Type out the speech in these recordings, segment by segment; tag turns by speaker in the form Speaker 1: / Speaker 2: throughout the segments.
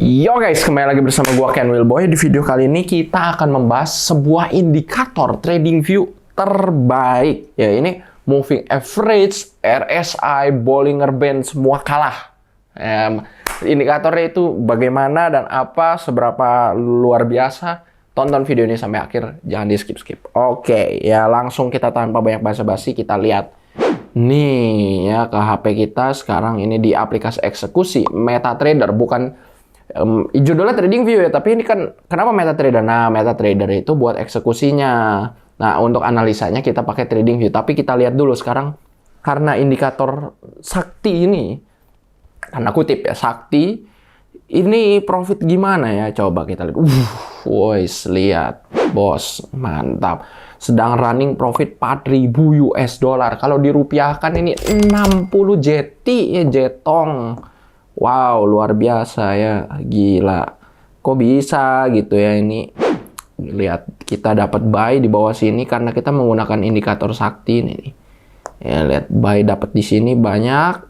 Speaker 1: Yo guys, kembali lagi bersama gua Ken Wilboy. Di video kali ini kita akan membahas sebuah indikator trading view terbaik. Ya, ini moving average, RSI, Bollinger Band semua kalah. Indikatornya itu bagaimana dan apa, seberapa luar biasa. Tonton video ini sampai akhir, jangan di skip-skip. Oke, ya langsung kita tanpa banyak basa-basi kita lihat. Nih ya ke HP kita sekarang ini di aplikasi eksekusi MetaTrader, bukan judulnya Trading View ya, tapi ini kan kenapa MetaTrader? Nah, MetaTrader itu buat eksekusinya. Nah, untuk analisanya kita pakai Trading View, tapi kita lihat dulu sekarang karena indikator sakti ini, tanda kutip ya, sakti, ini profit gimana ya? Coba kita lihat. Wois, lihat, bos, mantap. Sedang running profit 4.000 US dollar. Kalau dirupiahkan ini 60 JT ya, jetong. Wow, luar biasa ya, gila. Kok bisa gitu ya ini? Lihat, kita dapat buy di bawah sini karena kita menggunakan indikator sakti ini nih. Ya, lihat buy dapat di sini banyak.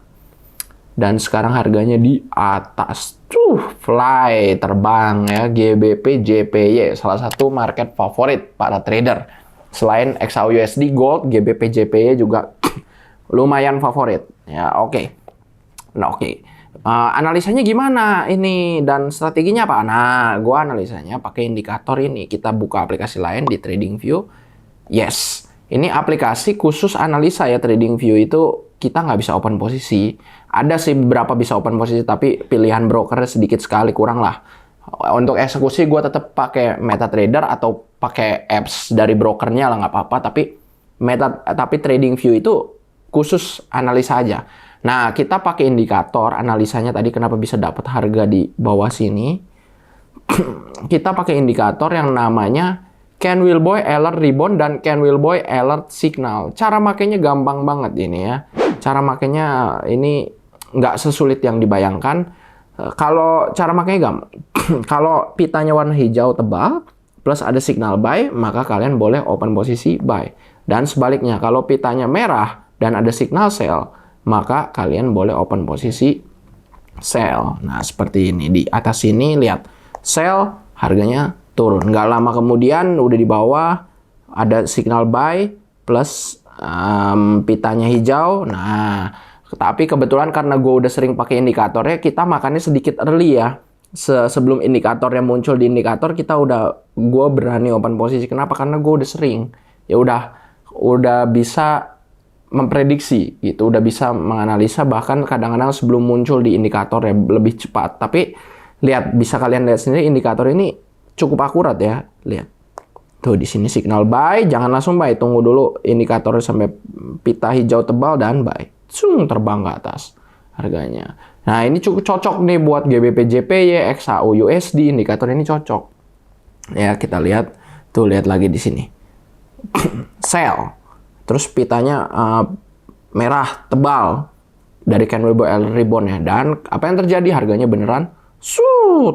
Speaker 1: Dan sekarang harganya di atas. Fly, terbang ya, GBP, JPY, salah satu market favorit para trader. Selain XAUUSD, Gold, GBP, JPY juga lumayan favorit. Ya, oke. Nah, oke. Analisanya gimana ini dan strateginya apa? Nah, gua analisanya pakai indikator ini. Kita buka aplikasi lain di TradingView. Yes, ini aplikasi khusus analisa ya. TradingView itu kita nggak bisa open posisi. Ada sih beberapa bisa open posisi, tapi pilihan brokernya sedikit sekali, kurang lah. Untuk eksekusi gua tetap pakai MetaTrader atau pakai apps dari brokernya lah, nggak apa-apa. Tapi TradingView itu khusus analisa aja. Nah, kita pakai indikator analisanya tadi kenapa bisa dapat harga di bawah sini. Kita pakai indikator yang namanya Ken Wilboy Alert Rebound dan Ken Wilboy Alert Signal. Cara makainya gampang banget ini ya. Cara makainya ini nggak sesulit yang dibayangkan. Kalau cara makainya gampang. Kalau pitanya warna hijau tebal plus ada signal buy, maka kalian boleh open posisi buy. Dan sebaliknya, kalau pitanya merah dan ada signal sell, maka kalian boleh open posisi sell. Nah, seperti ini. Di atas sini, lihat. Sell, harganya turun. Nggak lama kemudian, udah di bawah, ada signal buy, plus pitanya hijau. Nah, tapi kebetulan karena gue udah sering pakai indikatornya, kita makannya sedikit early ya. Sebelum indikatornya muncul di indikator, gue berani open posisi. Kenapa? Karena gue udah sering. Ya udah bisa memprediksi gitu, udah bisa menganalisa, bahkan kadang-kadang sebelum muncul di indikator ya lebih cepat. Tapi lihat, bisa kalian lihat sendiri indikator ini cukup akurat ya. Lihat tuh di sini signal buy, jangan langsung buy, tunggu dulu indikatornya sampai pita hijau tebal dan buy, terbang ke atas harganya. Nah, ini cukup cocok nih buat GBP, JPY, XAUUSD. Indikator ini cocok ya. Kita lihat tuh, lihat lagi di sini sell. Terus pitanya merah tebal dari Ken Wilboy Alert Rebound ya. Dan apa yang terjadi? Harganya beneran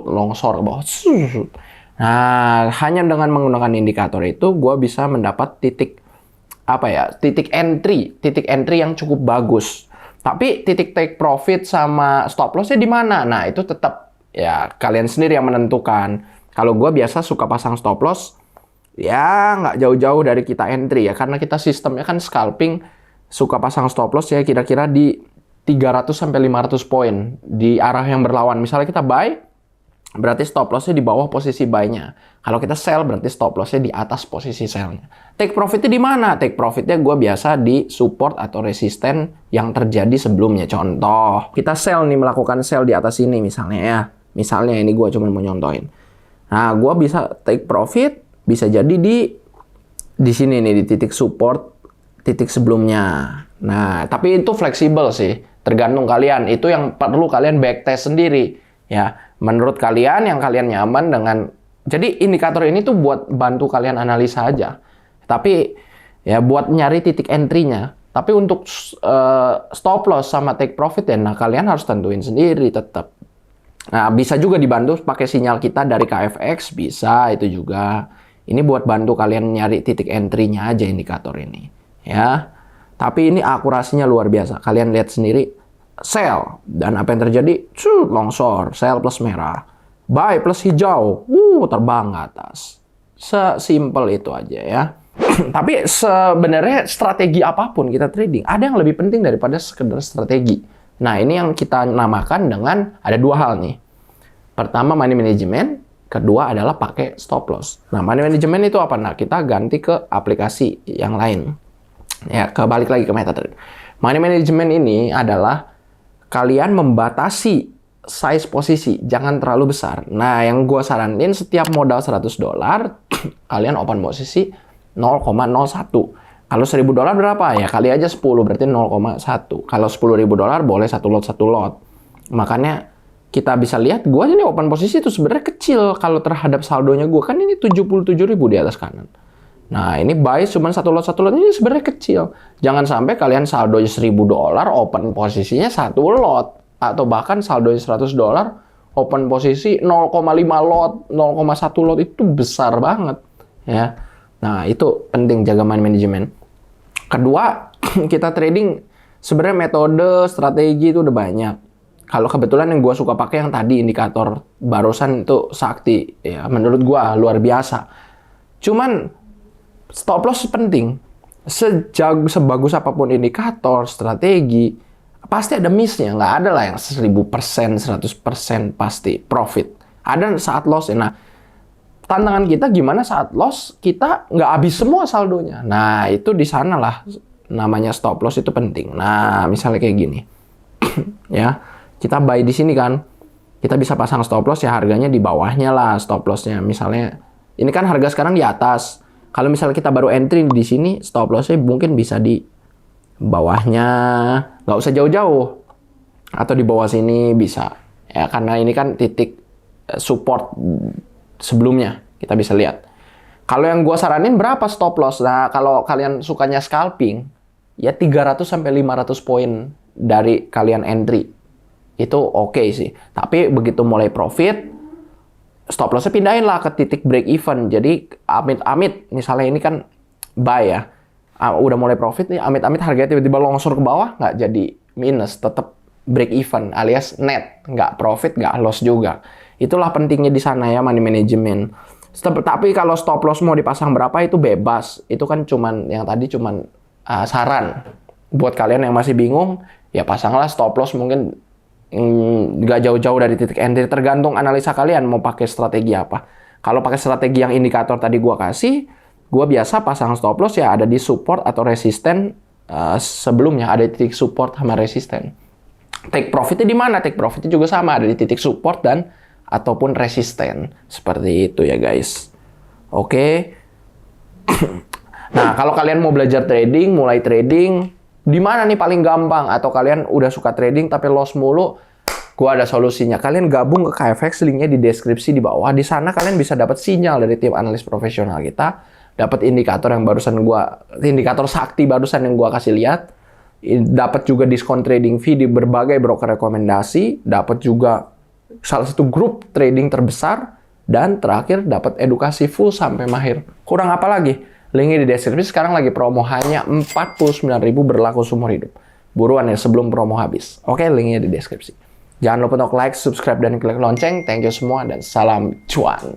Speaker 1: longsor ke bawah. Nah, hanya dengan menggunakan indikator itu, gue bisa mendapat titik entry yang cukup bagus. Tapi titik take profit sama stop lossnya di mana? Nah, itu tetap ya kalian sendiri yang menentukan. Kalau gue biasa suka pasang stop loss, ya nggak jauh-jauh dari kita entry ya, karena kita sistemnya kan scalping, suka pasang stop loss ya kira-kira di 300 sampai 500 poin di arah yang berlawan. Misalnya kita buy, berarti stop lossnya di bawah posisi buy-nya. Kalau kita sell, berarti stop lossnya di atas posisi sell-nya. Take profitnya di mana? Take profitnya gue biasa di support atau resisten yang terjadi sebelumnya. Contoh, kita sell nih, melakukan sell di atas ini misalnya ya. Misalnya ini gue cuma mau nyontohin. Nah, gue bisa take profit, bisa jadi di sini nih, di titik support, titik sebelumnya. Nah, tapi itu fleksibel sih, tergantung kalian. Itu yang perlu kalian backtest sendiri ya. Menurut kalian yang kalian nyaman dengan. Jadi indikator ini tuh buat bantu kalian analisa aja. Tapi ya buat nyari titik entry-nya. Tapi untuk stop loss sama take profit ya, nah kalian harus tentuin sendiri tetap. Nah, bisa juga dibantu pakai sinyal kita dari KFX, bisa itu juga. Ini buat bantu kalian nyari titik entry-nya aja indikator ini, ya. Tapi ini akurasinya luar biasa. Kalian lihat sendiri, sell. Dan apa yang terjadi? Longsor, sell plus merah. buy plus hijau, terbang ke atas. Sesimpel itu aja ya. Tapi sebenarnya strategi apapun kita trading, ada yang lebih penting daripada sekedar strategi. Nah, ini yang kita namakan dengan ada dua hal nih. Pertama, money management. Kedua adalah pakai stop loss. Nah, money management itu apa? Nah, kita ganti ke aplikasi yang lain. Ya, kebalik lagi ke MetaTrader. Money management ini adalah kalian membatasi size posisi, jangan terlalu besar. Nah, yang gue saranin setiap modal $100, kalian open posisi 0,01. Kalau $1.000 berapa? Ya kali aja 10, berarti 0,1. Kalau $10.000 boleh satu lot. Makanya kita bisa lihat, gue ini open posisi itu sebenarnya kecil kalau terhadap saldonya gue. Kan ini 77.000 di atas kanan. Nah, ini buy cuma satu lot ini sebenarnya kecil. Jangan sampai kalian saldonya $1.000, open posisinya satu lot. Atau bahkan saldonya $100, open posisi 0,5 lot, 0,1 lot, itu besar banget. Ya. Nah, itu penting jaga money management. Kedua, kita trading sebenarnya metode, strategi itu udah banyak. Kalau kebetulan yang gue suka pakai yang tadi indikator barusan itu Sakti, ya menurut gue luar biasa. Cuman stop loss penting. Sebagus apapun indikator, strategi, pasti ada miss-nya. Nggak ada lah yang 1000%, 100% pasti profit. Ada saat loss. Nah, tantangan kita gimana saat loss kita nggak habis semua saldonya. Nah, itu di sana lah namanya stop loss itu penting. Nah, misalnya kayak gini. Ya, kita buy di sini kan. Kita bisa pasang stop loss ya harganya di bawahnya lah stop loss-nya. Misalnya ini kan harga sekarang di atas. Kalau misalnya kita baru entry di sini, stop loss-nya mungkin bisa di bawahnya. Nggak usah jauh-jauh. Atau di bawah sini bisa. Ya, karena ini kan titik support sebelumnya, kita bisa lihat. Kalau yang gue saranin berapa stop loss? Nah, kalau kalian sukanya scalping, ya 300 sampai 500 poin dari kalian entry. Itu oke sih. Tapi begitu mulai profit, stop loss-nya pindahin lah ke titik break even. Jadi amit-amit, misalnya ini kan buy ya. Udah mulai profit nih, amit-amit harganya tiba-tiba longsor ke bawah, nggak jadi minus, tetap break even alias net. Nggak profit, nggak loss juga. Itulah pentingnya di sana ya money management. Tapi kalau stop loss mau dipasang berapa itu bebas. Itu kan yang tadi cuman saran. Buat kalian yang masih bingung, ya pasanglah stop loss mungkin nggak jauh-jauh dari titik entry. Tergantung analisa kalian mau pakai strategi apa. Kalau pakai strategi yang indikator tadi gua kasih, gua biasa pasang stop loss ya ada di support atau resisten sebelumnya. Ada di titik support sama resisten. Take profitnya di mana? Take profitnya juga sama, ada di titik support dan ataupun resisten. Seperti itu ya guys. Oke. Nah, kalau kalian mau belajar trading, mulai trading, di mana nih paling gampang? Atau kalian udah suka trading tapi loss mulu, gua ada solusinya. Kalian gabung ke KFX, linknya di deskripsi di bawah. Di sana kalian bisa dapat sinyal dari tim analis profesional kita, dapat indikator yang indikator Sakti barusan yang gua kasih lihat, dapat juga diskon trading fee di berbagai broker rekomendasi, dapat juga salah satu grup trading terbesar, dan terakhir dapat edukasi full sampai mahir. Kurang apa lagi? Linknya di deskripsi. Sekarang lagi promo hanya 49.000 berlaku seumur hidup. Buruan ya sebelum promo habis. Oke, linknya di deskripsi. Jangan lupa untuk like, subscribe, dan klik lonceng. Thank you semua dan salam cuan.